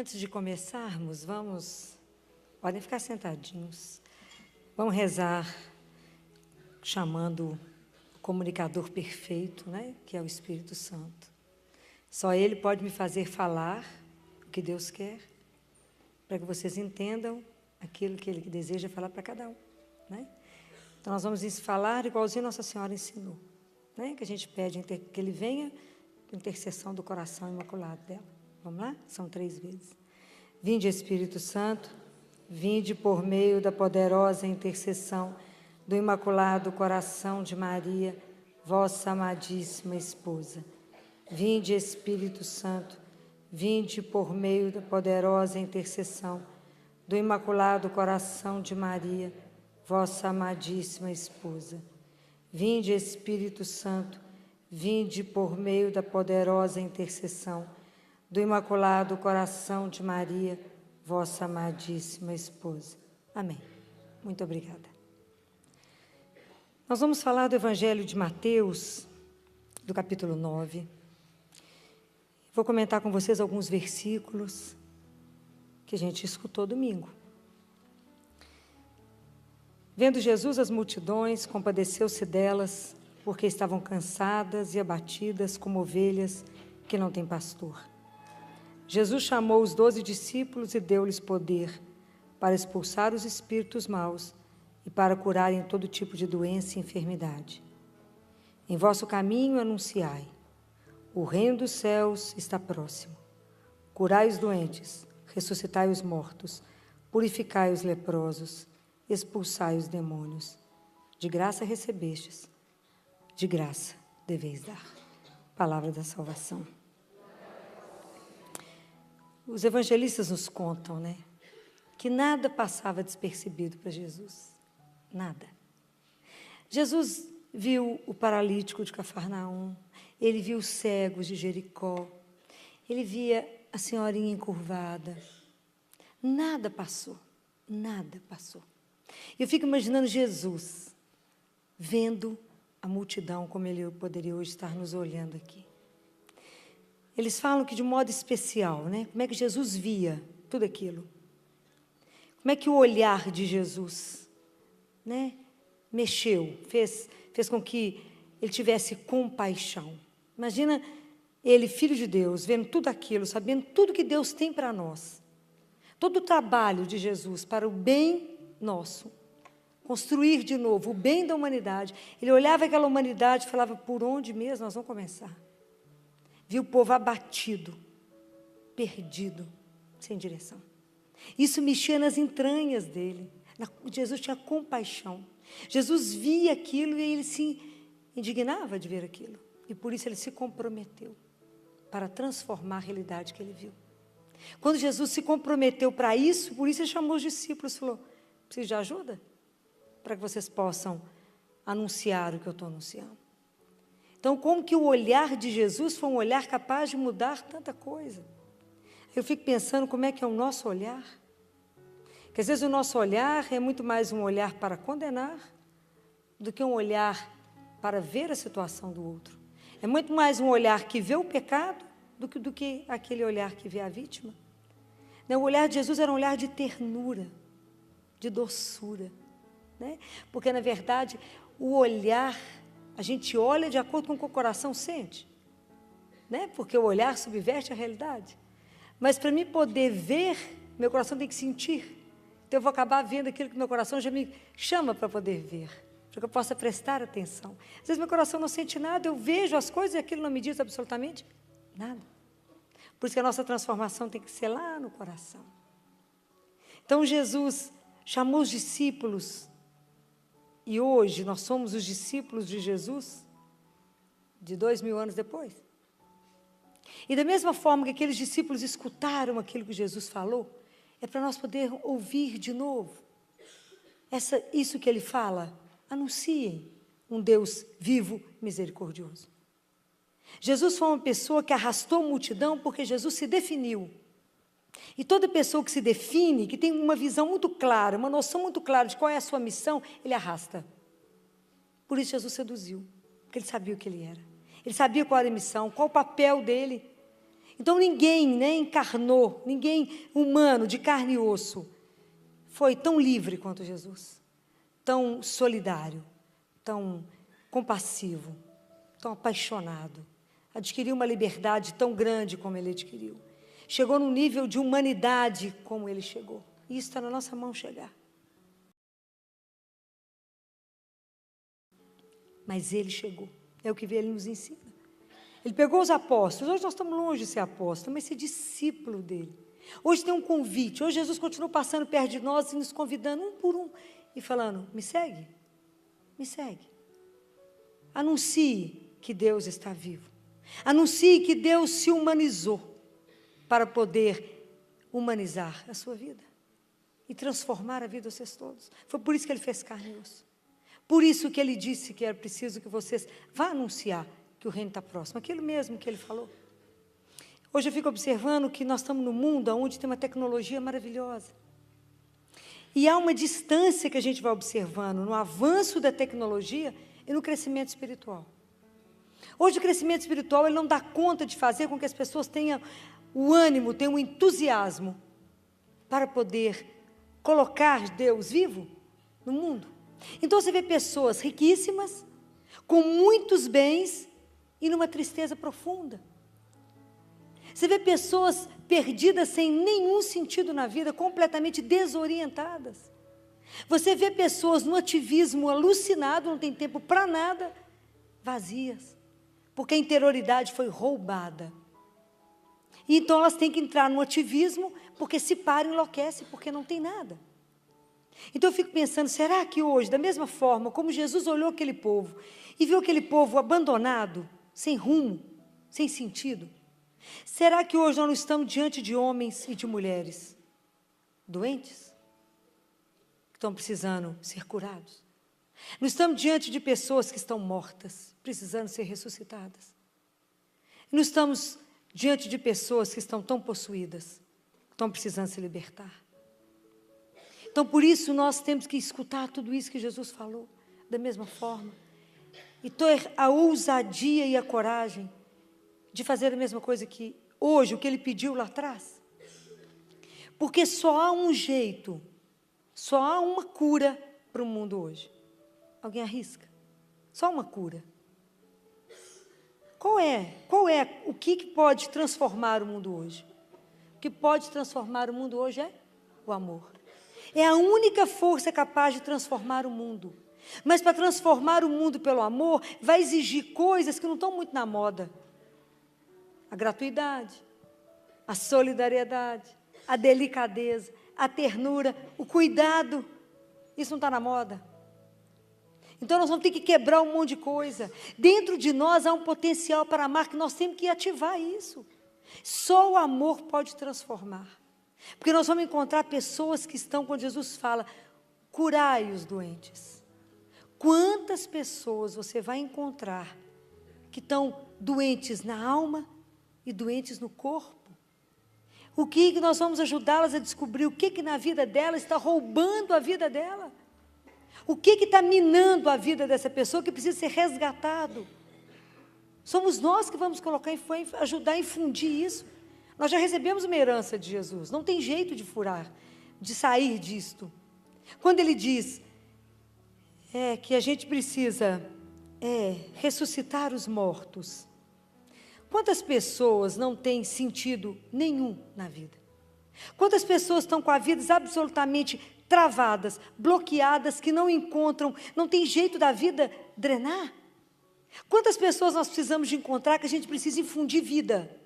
Antes de começarmos, podem ficar sentadinhos. Vamos rezar chamando o comunicador perfeito, né? Que é o Espírito Santo. Só Ele pode me fazer falar o que Deus quer, para que vocês entendam aquilo que Ele deseja falar para cada um, né? Então, nós vamos falar igualzinho Nossa Senhora ensinou, né? Que a gente pede que Ele venha, intercessão do coração imaculado dela. Vamos lá? São 3 vezes. Vinde, Espírito Santo, vinde por meio da poderosa intercessão do Imaculado Coração de Maria, vossa amadíssima esposa. Vinde, Espírito Santo, vinde por meio da poderosa intercessão do Imaculado Coração de Maria, vossa amadíssima esposa. Vinde, Espírito Santo, vinde por meio da poderosa intercessão do Imaculado Coração de Maria, vossa amadíssima esposa. Amém. Muito obrigada. Nós vamos falar do Evangelho de Mateus, do capítulo 9. Vou comentar com vocês alguns versículos que a gente escutou domingo. Vendo Jesus as multidões, compadeceu-se delas, porque estavam cansadas e abatidas como ovelhas que não têm pastor. Jesus chamou os 12 discípulos e deu-lhes poder para expulsar os espíritos maus e para curarem todo tipo de doença e enfermidade. Em vosso caminho anunciai: o reino dos céus está próximo. Curai os doentes, ressuscitai os mortos, purificai os leprosos, expulsai os demônios. De graça recebestes, de graça deveis dar. Palavra da salvação. Os evangelistas nos contam, né, que nada passava despercebido para Jesus. Nada. Jesus viu o paralítico de Cafarnaum, ele viu os cegos de Jericó, ele via a senhorinha encurvada. Nada passou, nada passou. Eu fico imaginando Jesus vendo a multidão como ele poderia hoje estar nos olhando aqui. Eles falam que de modo especial, né? Como é que Jesus via tudo aquilo? Como é que o olhar de Jesus, né, mexeu, fez com que ele tivesse compaixão. Imagina ele, filho de Deus, vendo tudo aquilo, sabendo tudo que Deus tem para nós. Todo o trabalho de Jesus para o bem nosso, construir de novo o bem da humanidade. Ele olhava aquela humanidade e falava: por onde mesmo nós vamos começar? Viu o povo abatido, perdido, sem direção. Isso mexia nas entranhas dele. Jesus tinha compaixão. Jesus via aquilo e ele se indignava de ver aquilo. E por isso ele se comprometeu para transformar a realidade que ele viu. Quando Jesus se comprometeu para isso, por isso ele chamou os discípulos e falou: preciso de ajuda? Para que vocês possam anunciar o que eu estou anunciando. Então, como que o olhar de Jesus foi um olhar capaz de mudar tanta coisa? Eu fico pensando como é que é o nosso olhar. Que às vezes o nosso olhar é muito mais um olhar para condenar do que um olhar para ver a situação do outro. É muito mais um olhar que vê o pecado do que aquele olhar que vê a vítima. O olhar de Jesus era um olhar de ternura, de doçura, né? Porque, na verdade, o olhar, a gente olha de acordo com o que o coração sente, né? Porque o olhar subverte a realidade. Mas para mim poder ver, meu coração tem que sentir. Então eu vou acabar vendo aquilo que meu coração já me chama para poder ver, para que eu possa prestar atenção. Às vezes meu coração não sente nada, eu vejo as coisas e aquilo não me diz absolutamente nada. Por isso que a nossa transformação tem que ser lá no coração. Então Jesus chamou os discípulos. E hoje nós somos os discípulos de Jesus, de 2000 anos depois. E da mesma forma que aqueles discípulos escutaram aquilo que Jesus falou, é para nós poder ouvir de novo. Isso que ele fala: anunciem um Deus vivo, misericordioso. Jesus foi uma pessoa que arrastou a multidão porque Jesus se definiu. E toda pessoa que se define, que tem uma visão muito clara, uma noção muito clara de qual é a sua missão, ele arrasta. Por isso Jesus seduziu, porque ele sabia o que ele era. Ele sabia qual era a missão, qual o papel dele. Então ninguém, né, encarnou, ninguém humano, de carne e osso, foi tão livre quanto Jesus, tão solidário, tão compassivo, tão apaixonado, adquiriu uma liberdade tão grande como ele adquiriu, chegou num nível de humanidade como ele chegou, e isso está na nossa mão chegar. Mas ele chegou, é o que ele nos ensina. Ele pegou os apóstolos, hoje nós estamos longe de ser apóstolo, mas ser discípulo dele. Hoje tem um convite, hoje Jesus continua passando perto de nós e nos convidando um por um, e falando, me segue, me segue. Anuncie que Deus está vivo. Anuncie que Deus se humanizou para poder humanizar a sua vida e transformar a vida de vocês todos. Foi por isso que ele fez carne e osso. Por isso que ele disse que era preciso que vocês vá anunciar que o reino está próximo. Aquilo mesmo que ele falou. Hoje eu fico observando que nós estamos num mundo onde tem uma tecnologia maravilhosa. E há uma distância que a gente vai observando no avanço da tecnologia e no crescimento espiritual. Hoje o crescimento espiritual ele não dá conta de fazer com que as pessoas tenham o ânimo, tenham o entusiasmo para poder colocar Deus vivo no mundo. Então você vê pessoas riquíssimas, com muitos bens e numa tristeza profunda. Você vê pessoas perdidas sem nenhum sentido na vida, completamente desorientadas. Você vê pessoas no ativismo alucinado, não tem tempo para nada, vazias, porque a interioridade foi roubada. E então elas têm que entrar no ativismo, porque se para, enlouquece, porque não tem nada. Então eu fico pensando, será que hoje, da mesma forma como Jesus olhou aquele povo e viu aquele povo abandonado, sem rumo, sem sentido, será que hoje nós não estamos diante de homens e de mulheres doentes, que estão precisando ser curados? Não estamos diante de pessoas que estão mortas, precisando ser ressuscitadas? Não estamos diante de pessoas que estão tão possuídas, que estão precisando se libertar? Então, por isso, nós temos que escutar tudo isso que Jesus falou, da mesma forma, e ter a ousadia e a coragem de fazer a mesma coisa que hoje, o que ele pediu lá atrás. Porque só há um jeito, só há uma cura para o mundo hoje. Alguém arrisca? Só uma cura. Qual é? O que pode transformar o mundo hoje? O que pode transformar o mundo hoje é o amor. É a única força capaz de transformar o mundo. Mas para transformar o mundo pelo amor, vai exigir coisas que não estão muito na moda. A gratuidade, a solidariedade, a delicadeza, a ternura, o cuidado. Isso não está na moda. Então nós vamos ter que quebrar um monte de coisa. Dentro de nós há um potencial para amar, que nós temos que ativar isso. Só o amor pode transformar. Porque nós vamos encontrar pessoas que estão, quando Jesus fala, curai os doentes. Quantas pessoas você vai encontrar que estão doentes na alma e doentes no corpo? O que nós vamos ajudá-las a descobrir? O que na vida dela está roubando a vida dela? O que está minando a vida dessa pessoa que precisa ser resgatado? Somos nós que vamos colocar, ajudar a infundir isso. Nós já recebemos uma herança de Jesus, não tem jeito de furar, de sair disto. Quando ele diz que a gente precisa ressuscitar os mortos, quantas pessoas não têm sentido nenhum na vida? Quantas pessoas estão com a vida absolutamente travadas, bloqueadas, que não encontram, não tem jeito da vida drenar? Quantas pessoas nós precisamos de encontrar que a gente precisa infundir vida?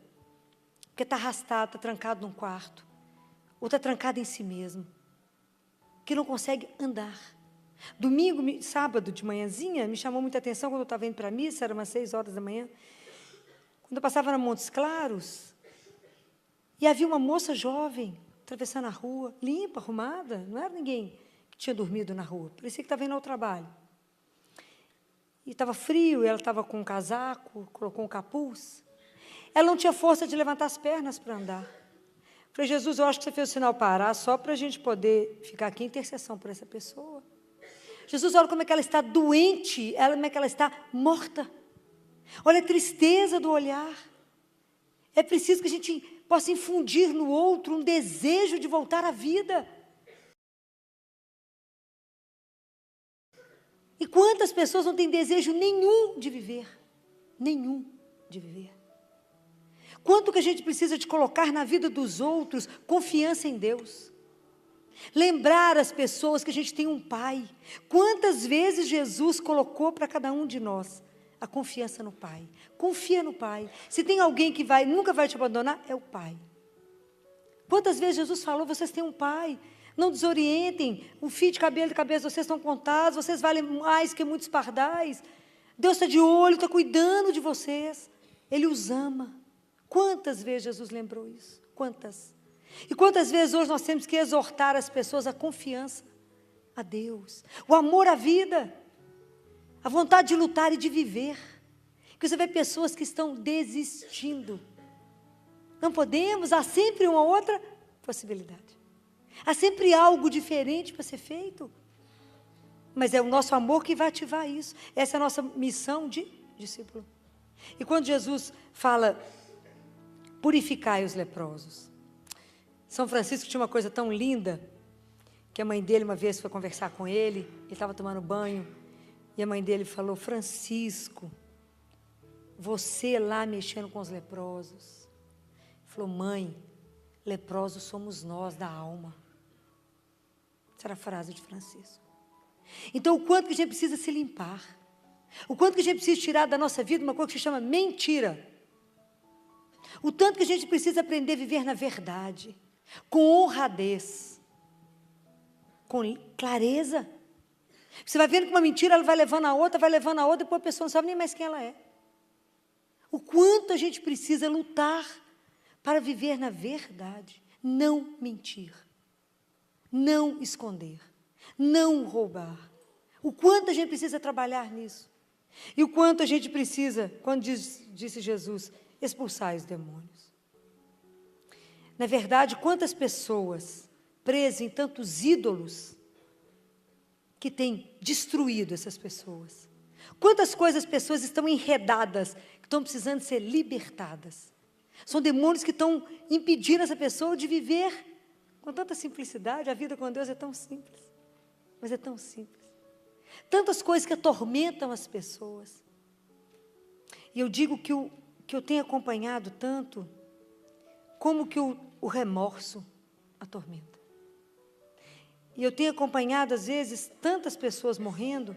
Porque está arrastado, está trancado num quarto, ou está trancado em si mesmo, que não consegue andar. Domingo, sábado de manhãzinha, me chamou muita atenção quando eu estava indo para a missa, era umas 6 horas da manhã, quando eu passava na Montes Claros, e havia uma moça jovem, atravessando a rua, limpa, arrumada, não era ninguém que tinha dormido na rua, parecia que estava indo ao trabalho. E estava frio, e ela estava com um casaco, colocou um capuz. Ela não tinha força de levantar as pernas para andar. Falei, Jesus, eu acho que você fez o sinal parar só para a gente poder ficar aqui em intercessão por essa pessoa. Jesus, olha como é que ela está doente, como é que ela está morta. Olha a tristeza do olhar. É preciso que a gente possa infundir no outro um desejo de voltar à vida. E quantas pessoas não têm desejo nenhum de viver? Nenhum de viver. Quanto que a gente precisa de colocar na vida dos outros confiança em Deus. Lembrar as pessoas que a gente tem um Pai. Quantas vezes Jesus colocou para cada um de nós a confiança no Pai. Confia no Pai. Se tem alguém que nunca vai te abandonar, é o Pai. Quantas vezes Jesus falou, vocês têm um Pai. Não desorientem, o fio de cabelo de cabeça, vocês estão contados, vocês valem mais que muitos pardais. Deus está de olho, está cuidando de vocês. Ele os ama. Quantas vezes Jesus lembrou isso? Quantas? E quantas vezes hoje nós temos que exortar as pessoas a confiança a Deus, o amor à vida, a vontade de lutar e de viver. Porque você vê pessoas que estão desistindo. Não podemos, há sempre uma outra possibilidade. Há sempre algo diferente para ser feito. Mas é o nosso amor que vai ativar isso. Essa é a nossa missão de discípulo. E quando Jesus fala, purificai os leprosos. São Francisco tinha uma coisa tão linda, que a mãe dele uma vez foi conversar com ele, ele estava tomando banho, e a mãe dele falou, Francisco, você lá mexendo com os leprosos. Ele falou, mãe, leprosos somos nós da alma. Essa era a frase de Francisco. Então, o quanto que a gente precisa se limpar, o quanto que a gente precisa tirar da nossa vida uma coisa que se chama mentira, o tanto que a gente precisa aprender a viver na verdade, com honradez, com clareza. Você vai vendo que uma mentira ela vai levando a outra, depois a pessoa não sabe nem mais quem ela é. O quanto a gente precisa lutar para viver na verdade, não mentir, não esconder, não roubar. O quanto a gente precisa trabalhar nisso. E o quanto a gente precisa, quando disse Jesus, expulsar os demônios. Na verdade, quantas pessoas presas em tantos ídolos que têm destruído essas pessoas. Quantas coisas as pessoas estão enredadas, que estão precisando ser libertadas. São demônios que estão impedindo essa pessoa de viver com tanta simplicidade. A vida com Deus é tão simples, mas é tão simples. Tantas coisas que atormentam as pessoas. E eu digo que eu tenho acompanhado tanto, como que o remorso atormenta. E eu tenho acompanhado, às vezes, tantas pessoas morrendo,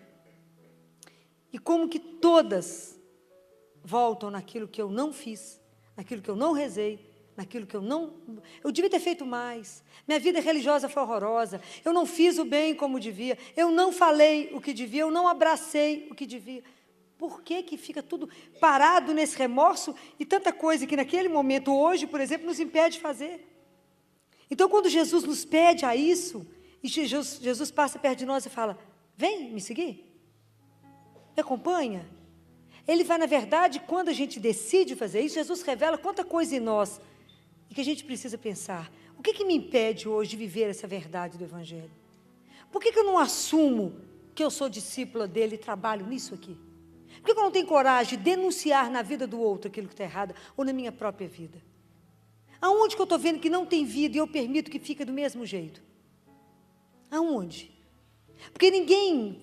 e como que todas voltam naquilo que eu não fiz, naquilo que eu não rezei, naquilo que eu devia ter feito mais, minha vida religiosa foi horrorosa, eu não fiz o bem como devia, eu não falei o que devia, eu não abracei o que devia. Por que que fica tudo parado nesse remorso e tanta coisa que naquele momento, hoje, por exemplo, nos impede de fazer? Então, quando Jesus nos pede a isso, e Jesus passa perto de nós e fala, vem me seguir, me acompanha. Ele vai, na verdade, quando a gente decide fazer isso, Jesus revela quanta coisa em nós, e que a gente precisa pensar, o que me impede hoje de viver essa verdade do Evangelho? Por que eu não assumo que eu sou discípula dele e trabalho nisso aqui? Por que eu não tenho coragem de denunciar na vida do outro aquilo que está errado, ou na minha própria vida? Aonde que eu estou vendo que não tem vida e eu permito que fique do mesmo jeito? Aonde? Porque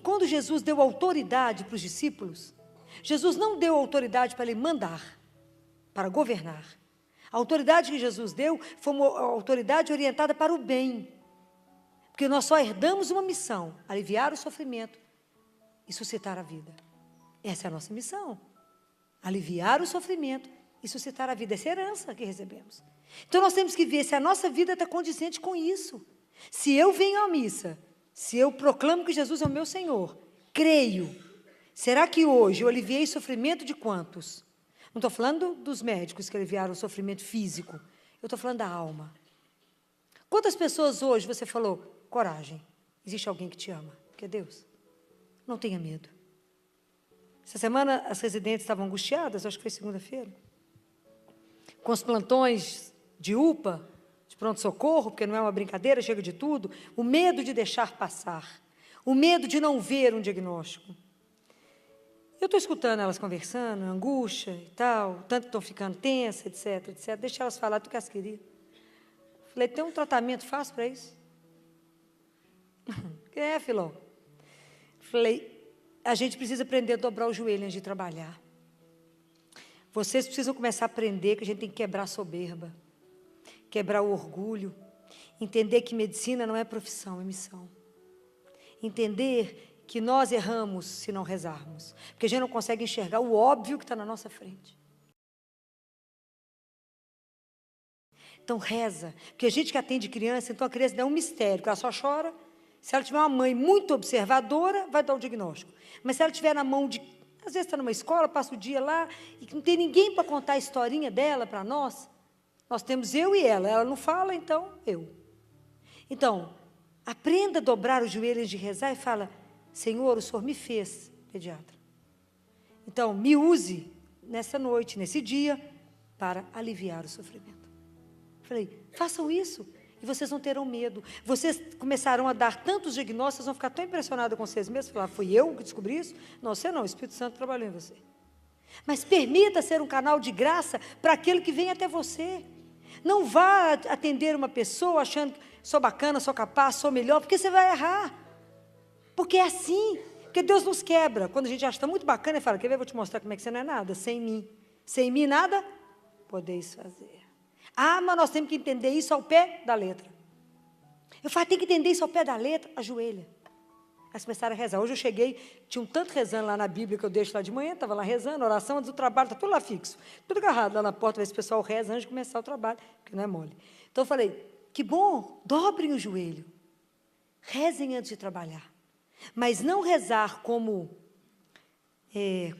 quando Jesus deu autoridade para os discípulos, Jesus não deu autoridade para ele mandar, para governar. A autoridade que Jesus deu foi uma autoridade orientada para o bem. Porque nós só herdamos uma missão, aliviar o sofrimento e suscitar a vida. Essa é a nossa missão, aliviar o sofrimento e suscitar a vida, essa herança que recebemos. Então nós temos que ver se a nossa vida está condizente com isso. Se eu venho à missa, se eu proclamo que Jesus é o meu Senhor, creio, será que hoje eu aliviei o sofrimento de quantos? Não estou falando dos médicos que aliviaram o sofrimento físico, eu estou falando da alma. Quantas pessoas hoje você falou, coragem, existe alguém que te ama, que é Deus? Não tenha medo. Essa semana as residentes estavam angustiadas, acho que foi segunda-feira, com os plantões de UPA, de pronto-socorro, porque não é uma brincadeira, chega de tudo, o medo de deixar passar, o medo de não ver um diagnóstico. Eu estou escutando elas conversando, angústia e tal, tanto que estão ficando tensas, etc, etc. Deixa elas falar do que elas queriam. Falei, tem um tratamento fácil para isso? Filó? Falei, a gente precisa aprender a dobrar o joelho antes de trabalhar. Vocês precisam começar a aprender que a gente tem que quebrar a soberba, quebrar o orgulho, entender que medicina não é profissão, é missão. Entender que nós erramos se não rezarmos, porque a gente não consegue enxergar o óbvio que está na nossa frente. Então reza, porque a gente que atende criança, então a criança não é um mistério, porque ela só chora. Se ela tiver uma mãe muito observadora, vai dar o diagnóstico. Mas se ela tiver na mão de, às vezes está numa escola, passa o dia lá, e não tem ninguém para contar a historinha dela para nós temos eu e ela não fala, então eu. Então, aprenda a dobrar os joelhos de rezar e fala, Senhor, o Senhor me fez pediatra. Então, me use nessa noite, nesse dia, para aliviar o sofrimento. Falei, façam isso e vocês não terão medo. Vocês começarão a dar tantos diagnósticos, vocês vão ficar tão impressionados com vocês mesmos. Falar, fui eu que descobri isso? Não, você não, o Espírito Santo trabalhou em você. Mas permita ser um canal de graça para aquele que vem até você. Não vá atender uma pessoa achando que sou bacana, sou capaz, sou melhor, porque você vai errar. Porque é assim, porque Deus nos quebra. Quando a gente acha que está muito bacana, ele fala, quer ver, eu vou te mostrar como é que você não é nada, sem mim. Sem mim nada, podeis fazer. Ah, mas nós temos que entender isso ao pé da letra. Eu falo, tem que entender isso ao pé da letra, ajoelha. Aí começaram a rezar. Hoje eu cheguei, tinha um tanto rezando lá na Bíblia que eu deixo lá de manhã, estava lá rezando, oração, antes do trabalho, está tudo lá fixo. Tudo agarrado lá na porta, ver se o pessoal reza antes de começar o trabalho, porque não é mole. Então eu falei, que bom, dobrem o joelho. Rezem antes de trabalhar. Mas não rezar como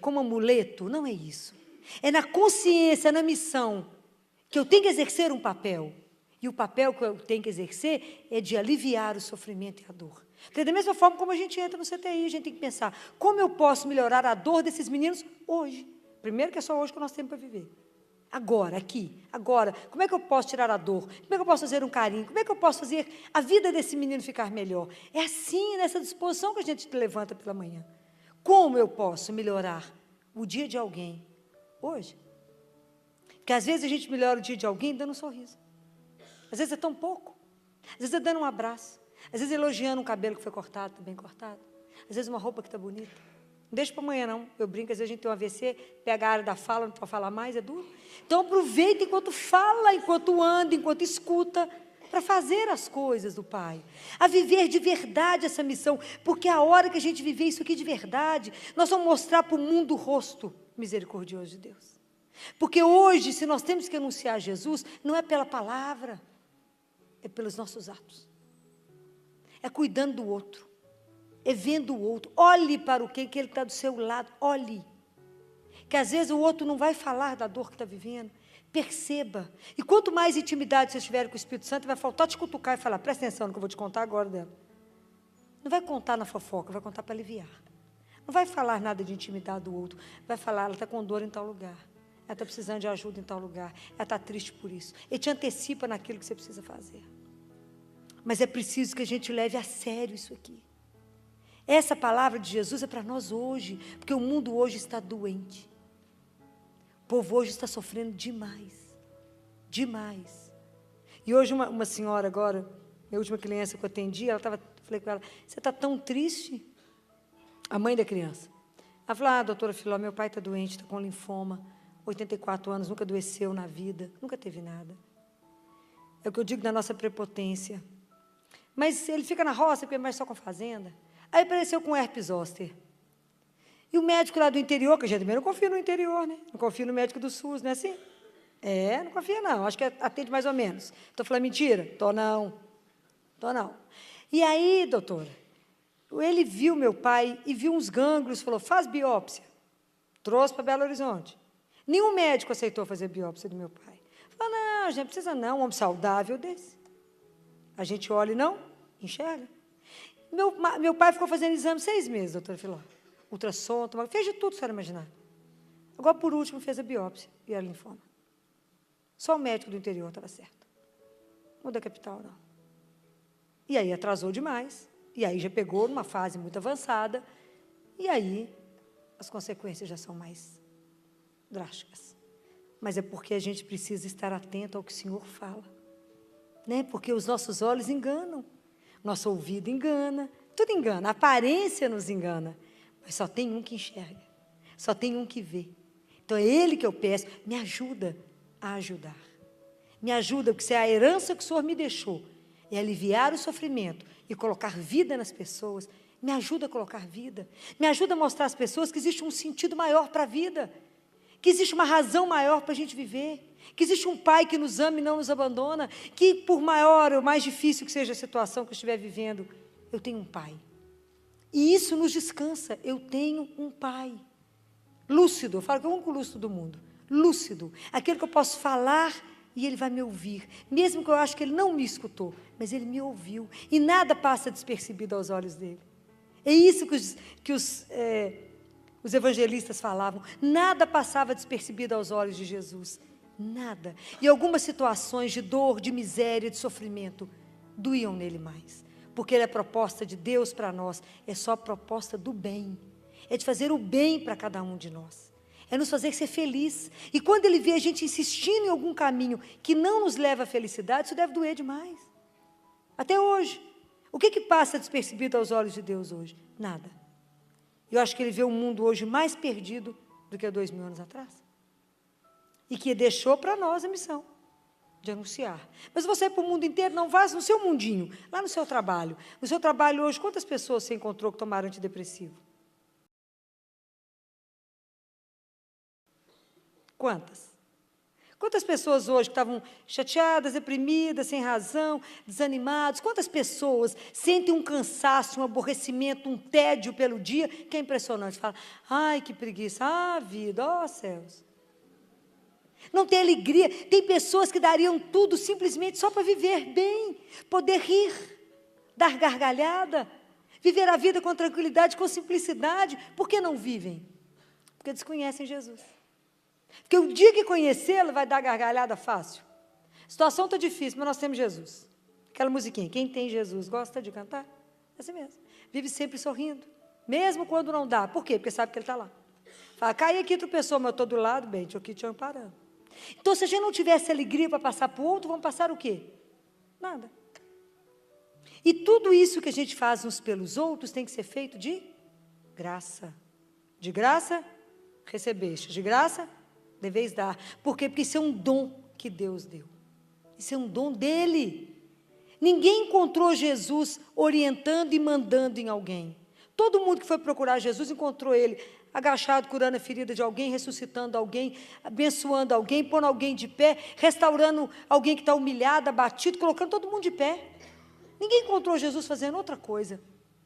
amuleto, não é isso. É na consciência, na missão, que eu tenho que exercer um papel. E o papel que eu tenho que exercer é de aliviar o sofrimento e a dor. Porque da mesma forma como a gente entra no CTI, a gente tem que pensar, como eu posso melhorar a dor desses meninos hoje? Primeiro que é só hoje que nós temos para viver. Agora, aqui, agora, como é que eu posso tirar a dor? Como é que eu posso fazer um carinho? Como é que eu posso fazer a vida desse menino ficar melhor? É assim, nessa disposição que a gente levanta pela manhã. Como eu posso melhorar o dia de alguém hoje? Porque às vezes a gente melhora o dia de alguém dando um sorriso. Às vezes é tão pouco. Às vezes é dando um abraço. Às vezes elogiando um cabelo que foi cortado, está bem cortado. Às vezes uma roupa que está bonita. Não deixa para amanhã, não. Eu brinco, às vezes a gente tem um AVC, pega a área da fala, não pode falar mais, é duro. Então aproveita enquanto fala, enquanto anda, enquanto escuta, para fazer as coisas do Pai. A viver de verdade essa missão, porque a hora que a gente viver isso aqui de verdade, nós vamos mostrar para o mundo o rosto misericordioso de Deus. Porque hoje, se nós temos que anunciar Jesus, não é pela palavra, é pelos nossos atos. É cuidando do outro. É vendo o outro. Olhe para o que ele está do seu lado. Olhe. Que às vezes o outro não vai falar da dor que está vivendo. Perceba. E quanto mais intimidade vocês tiverem com o Espírito Santo, vai faltar te cutucar e falar, presta atenção no que eu vou te contar agora dela. Não vai contar na fofoca, vai contar para aliviar. Não vai falar nada de intimidade do outro. Vai falar, ela está com dor em tal lugar. Ela está precisando de ajuda em tal lugar. Ela está triste por isso. Ele te antecipa naquilo que você precisa fazer. Mas é preciso que a gente leve a sério isso aqui. Essa palavra de Jesus é para nós hoje, porque o mundo hoje está doente. O povo hoje está sofrendo demais. Demais. E hoje uma senhora agora, minha última criança que eu atendi, falei com ela, você está tão triste? A mãe da criança. Ela falou, doutora Filó, meu pai está doente, está com linfoma, 84 anos, nunca adoeceu na vida, nunca teve nada. É o que eu digo da nossa prepotência. Mas ele fica na roça, porque mais só com a fazenda. Aí apareceu com herpes zoster. E o médico lá do interior, que a gente também não confia no interior, né? Não confia no médico do SUS, não é assim? Não confia não, acho que atende mais ou menos. Estou falando mentira? Estou não. E aí, doutora, ele viu meu pai e viu uns gânglios, falou, faz biópsia. Trouxe para Belo Horizonte. Nenhum médico aceitou fazer biópsia do meu pai. Falou, não, gente, precisa não, um homem saudável desse. A gente olha e não enxerga. Meu pai ficou fazendo exame 6 meses, doutora Filó. Ultrassom, fez de tudo, se era imaginar. Agora, por último, fez a biópsia e era linfoma. Só o médico do interior estava certo. O da capital, não. E aí atrasou demais. E aí já pegou numa fase muito avançada. E aí as consequências já são mais drásticas. Mas é porque a gente precisa estar atento ao que o Senhor fala, né? Porque os nossos olhos enganam, nosso ouvido engana, tudo engana, a aparência nos engana, mas só tem um que enxerga, só tem um que vê. Então é Ele que eu peço, me ajuda a ajudar, me ajuda, porque se é a herança que o Senhor me deixou, é aliviar o sofrimento e colocar vida nas pessoas, me ajuda a colocar vida, me ajuda a mostrar às pessoas que existe um sentido maior para a vida, que existe uma razão maior para a gente viver, que existe um Pai que nos ama e não nos abandona, que por maior ou mais difícil que seja a situação que eu estiver vivendo, eu tenho um Pai. E isso nos descansa, eu tenho um Pai. Lúcido, eu falo que é o único lúcido do mundo. Lúcido, aquele que eu posso falar e Ele vai me ouvir, mesmo que eu acho que Ele não me escutou, mas Ele me ouviu, e nada passa despercebido aos olhos dEle. É isso que os evangelistas falavam, nada passava despercebido aos olhos de Jesus, nada. E algumas situações de dor, de miséria, de sofrimento, doíam nele mais, porque a proposta de Deus para nós é só a proposta do bem, é de fazer o bem para cada um de nós, é nos fazer ser feliz. E quando Ele vê a gente insistindo em algum caminho que não nos leva à felicidade, isso deve doer demais. Até hoje, o que passa despercebido aos olhos de Deus hoje? Nada. Eu acho que Ele vê o mundo hoje mais perdido do que há 2000 anos atrás. E que deixou para nós a missão de anunciar. Mas você ir para o mundo inteiro, não vá no seu mundinho, lá no seu trabalho. No seu trabalho hoje, quantas pessoas você encontrou que tomaram antidepressivo? Quantas? Quantas pessoas hoje que estavam chateadas, deprimidas, sem razão, desanimadas, quantas pessoas sentem um cansaço, um aborrecimento, um tédio pelo dia, que é impressionante, fala, ai, que preguiça, vida, ó céus. Não tem alegria, tem pessoas que dariam tudo simplesmente só para viver bem, poder rir, dar gargalhada, viver a vida com tranquilidade, com simplicidade. Por que não vivem? Porque desconhecem Jesus. Porque o dia que conhecê-lo vai dar gargalhada fácil. A situação está difícil, mas nós temos Jesus. Aquela musiquinha, quem tem Jesus gosta de cantar? É assim mesmo. Vive sempre sorrindo, mesmo quando não dá. Por quê? Porque sabe que Ele está lá. Fala, cai aqui, tropeçou, mas eu estou do lado, bem, estou aqui te amparando. Então, se a gente não tivesse alegria para passar para o outro, vamos passar o quê? Nada. E tudo isso que a gente faz uns pelos outros tem que ser feito de graça. De graça, recebeste. De graça, deveis dar. Por quê? Porque isso é um dom que Deus deu. Isso é um dom dEle. Ninguém encontrou Jesus orientando e mandando em alguém. Todo mundo que foi procurar Jesus encontrou Ele agachado, curando a ferida de alguém, ressuscitando alguém, abençoando alguém, pondo alguém de pé, restaurando alguém que está humilhado, abatido, colocando todo mundo de pé. Ninguém encontrou Jesus fazendo outra coisa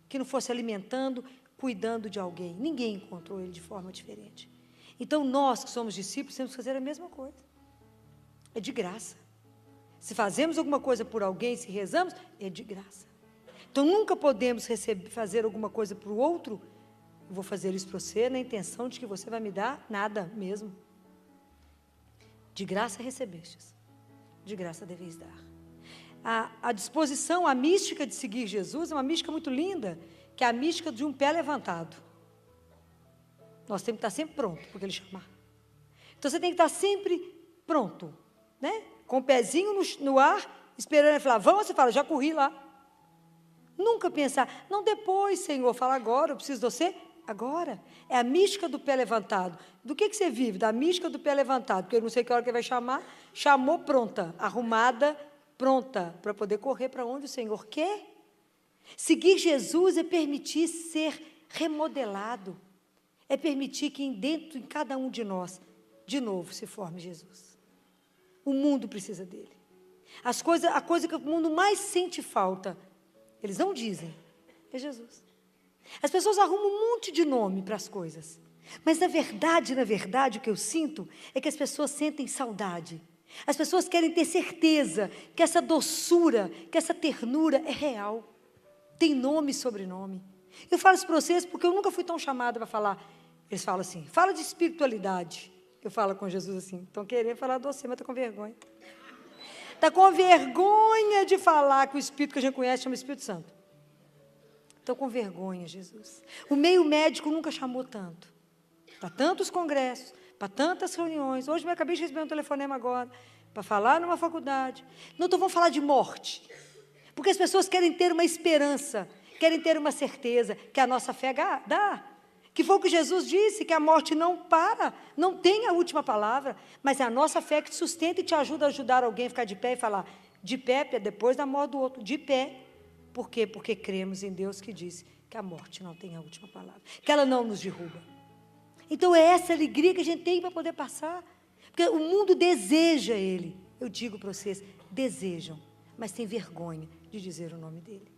que não fosse alimentando, cuidando de alguém. Ninguém encontrou Ele de forma diferente. Então, nós que somos discípulos, temos que fazer a mesma coisa. É de graça. Se fazemos alguma coisa por alguém, se rezamos, é de graça. Então, nunca podemos fazer alguma coisa para o outro, eu vou fazer isso para você, na intenção de que você vai me dar nada mesmo. De graça recebestes, de graça deveis dar. A disposição, a mística de seguir Jesus é uma mística muito linda, que é a mística de um pé levantado. Nós temos que estar sempre pronto, porque Ele chamar. Então, você tem que estar sempre pronto, né? Com o pezinho no ar, esperando Ele falar, vamos, você fala, já corri lá. Nunca pensar, não depois, Senhor, fala agora, eu preciso de você agora. É a mística do pé levantado. Do que você vive? Da mística do pé levantado, porque eu não sei que hora que Ele vai chamar, chamou pronta, arrumada, pronta, para poder correr para onde o Senhor quer. Seguir Jesus é permitir ser remodelado, é permitir que dentro de cada um de nós, de novo, se forme Jesus. O mundo precisa dele. A coisa que o mundo mais sente falta, eles não dizem, é Jesus. As pessoas arrumam um monte de nome para as coisas, mas na verdade, o que eu sinto é que as pessoas sentem saudade. As pessoas querem ter certeza que essa doçura, que essa ternura é real. Tem nome e sobrenome. Eu falo isso para vocês porque eu nunca fui tão chamada para falar. Eles falam assim, fala de espiritualidade. Eu falo com Jesus assim, estão querendo falar de você, mas está com vergonha. Está com vergonha de falar que o Espírito que a gente conhece chama Espírito Santo. Estou com vergonha, Jesus. O meio médico nunca chamou tanto. para tantos congressos, para tantas reuniões. Hoje eu acabei de receber um telefonema agora, para falar numa faculdade. Não, então vamos falar de morte. Porque as pessoas querem ter uma esperança, querem ter uma certeza que a nossa fé dá. Que foi o que Jesus disse, que a morte não para, não tem a última palavra, mas é a nossa fé que te sustenta e te ajuda a ajudar alguém a ficar de pé e falar, de pé, depois da morte do outro, de pé. Por quê? Porque cremos em Deus que disse que a morte não tem a última palavra, que ela não nos derruba. Então é essa alegria que a gente tem para poder passar, porque o mundo deseja Ele. Eu digo para vocês, desejam, mas tem vergonha de dizer o nome dEle.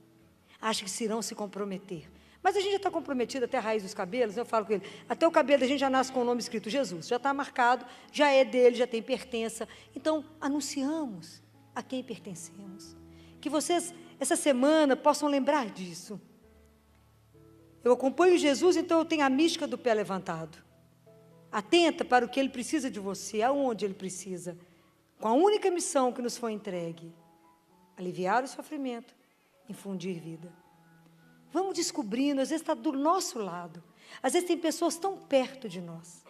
Acham que se irão se comprometer. Mas a gente já está comprometido até a raiz dos cabelos, eu falo com ele, até o cabelo da gente já nasce com o nome escrito Jesus, já está marcado, já é dele, já tem pertença. Então, anunciamos a quem pertencemos. Que vocês, essa semana, possam lembrar disso. Eu acompanho Jesus, então eu tenho a mística do pé levantado. Atenta para o que Ele precisa de você, aonde Ele precisa. Com a única missão que nos foi entregue, aliviar o sofrimento, infundir vida. Vamos descobrindo, às vezes está do nosso lado. Às vezes tem pessoas tão perto de nós,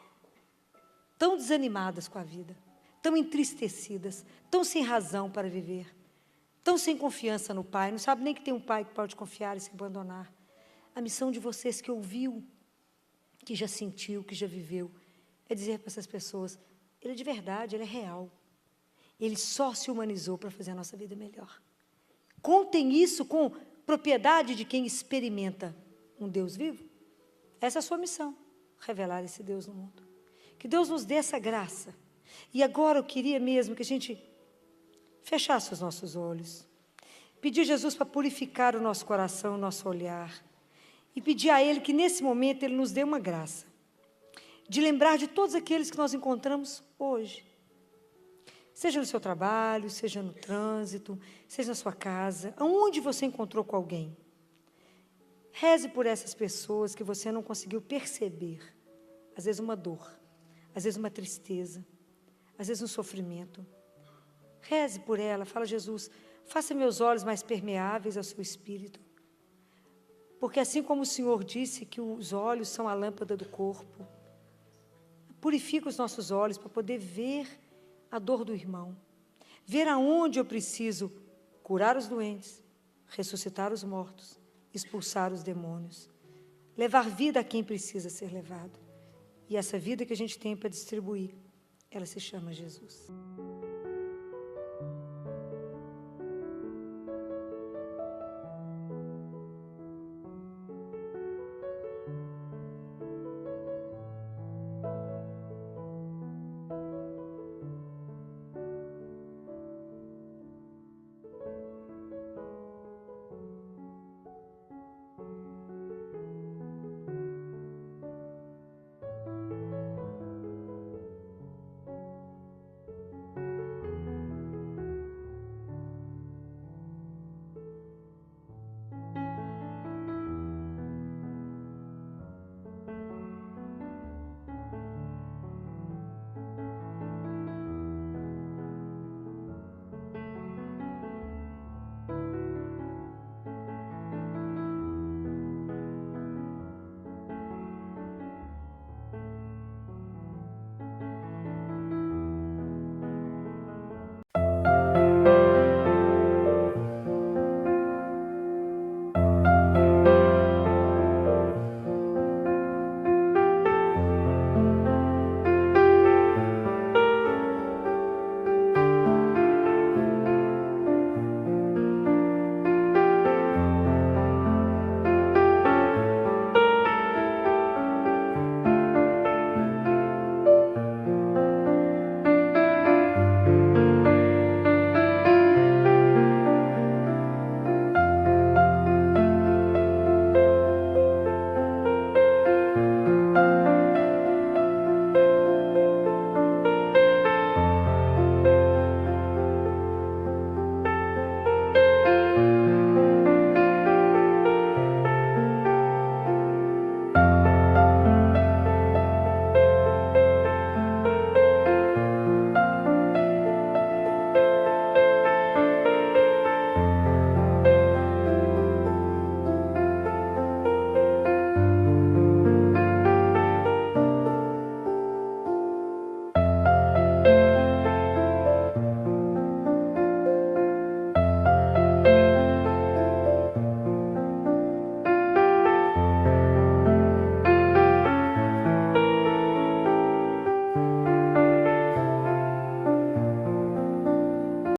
tão desanimadas com a vida, tão entristecidas, tão sem razão para viver, tão sem confiança no Pai, não sabe nem que tem um Pai que pode confiar e se abandonar. A missão de vocês que ouviu, que já sentiu, que já viveu, é dizer para essas pessoas, Ele é de verdade, Ele é real. Ele só se humanizou para fazer a nossa vida melhor. Contem isso com propriedade de quem experimenta um Deus vivo. Essa é a sua missão, revelar esse Deus no mundo. Que Deus nos dê essa graça. E agora eu queria mesmo que a gente fechasse os nossos olhos, pedir a Jesus para purificar o nosso coração, o nosso olhar, e pedir a Ele que nesse momento Ele nos dê uma graça, de lembrar de todos aqueles que nós encontramos hoje. Seja no seu trabalho, seja no trânsito, seja na sua casa, aonde você encontrou com alguém. Reze por essas pessoas que você não conseguiu perceber. Às vezes uma dor, às vezes uma tristeza, às vezes um sofrimento. Reze por ela, fala, Jesus, faça meus olhos mais permeáveis ao seu espírito. Porque assim como o Senhor disse que os olhos são a lâmpada do corpo, purifica os nossos olhos para poder ver a dor do irmão, ver aonde eu preciso curar os doentes, ressuscitar os mortos, expulsar os demônios, levar vida a quem precisa ser levado. E essa vida que a gente tem para distribuir, ela se chama Jesus.